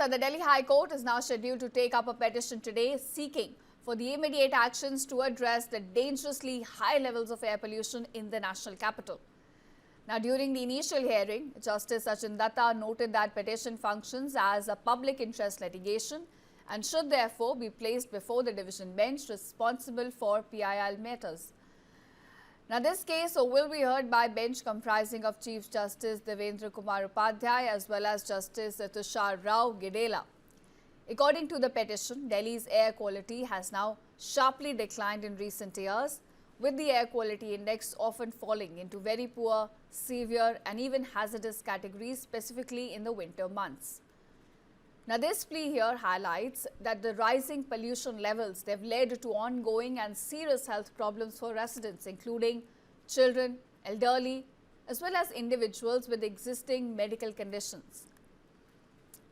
So the Delhi High Court is now scheduled to take up a petition today seeking for the immediate actions to address the dangerously high levels of air pollution in the national capital. Now, during the initial hearing, Justice Sachin Datta noted that petition functions as a public interest litigation and should therefore be placed before the division bench responsible for PIL matters. Now, this case will be heard by bench comprising of Chief Justice Devendra Kumar Upadhyay as well as Justice Tushar Rao Gedela. According to the petition, Delhi's air quality has now sharply declined in recent years, with the air quality index often falling into very poor, severe and even hazardous categories, specifically in the winter months. Now, this plea here highlights that the rising pollution levels, they've led to ongoing and serious health problems for residents, including children, elderly, as well as individuals with existing medical conditions.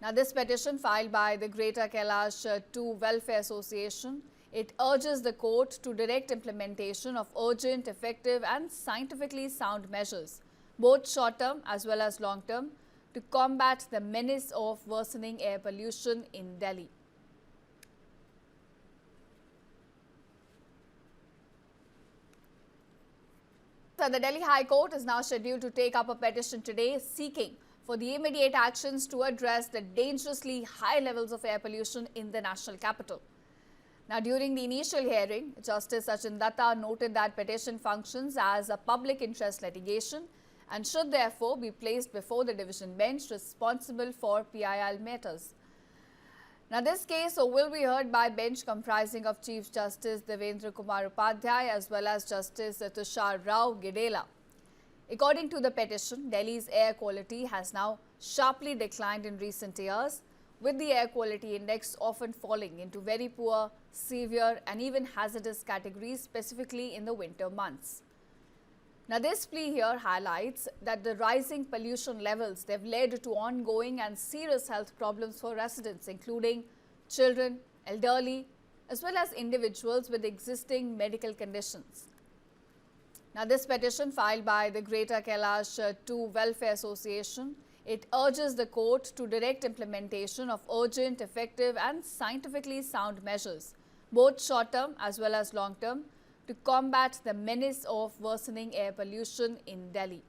Now, this petition filed by the Greater Kailash 2 Welfare Association, it urges the court to direct implementation of urgent, effective and scientifically sound measures, both short-term as well as long-term, to combat the menace of worsening air pollution in Delhi. So the Delhi High Court is now scheduled to take up a petition today seeking for the immediate actions to address the dangerously high levels of air pollution in the national capital. Now, during the initial hearing, Justice Sachin Datta noted that petition functions as a public interest litigation and should therefore be placed before the division bench responsible for PIL matters. Now, this case will be heard by bench comprising of Chief Justice Devendra Kumar Upadhyay as well as Justice Tushar Rao Gedela. According to the petition, Delhi's air quality has now sharply declined in recent years, with the air quality index often falling into very poor, severe and even hazardous categories, specifically in the winter months. Now, this plea here highlights that the rising pollution levels, they've led to ongoing and serious health problems for residents, including children, elderly, as well as individuals with existing medical conditions. Now, this petition filed by the Greater Kailash 2 Welfare Association, it urges the court to direct implementation of urgent, effective and scientifically sound measures, both short-term as well as long-term, to combat the menace of worsening air pollution in Delhi.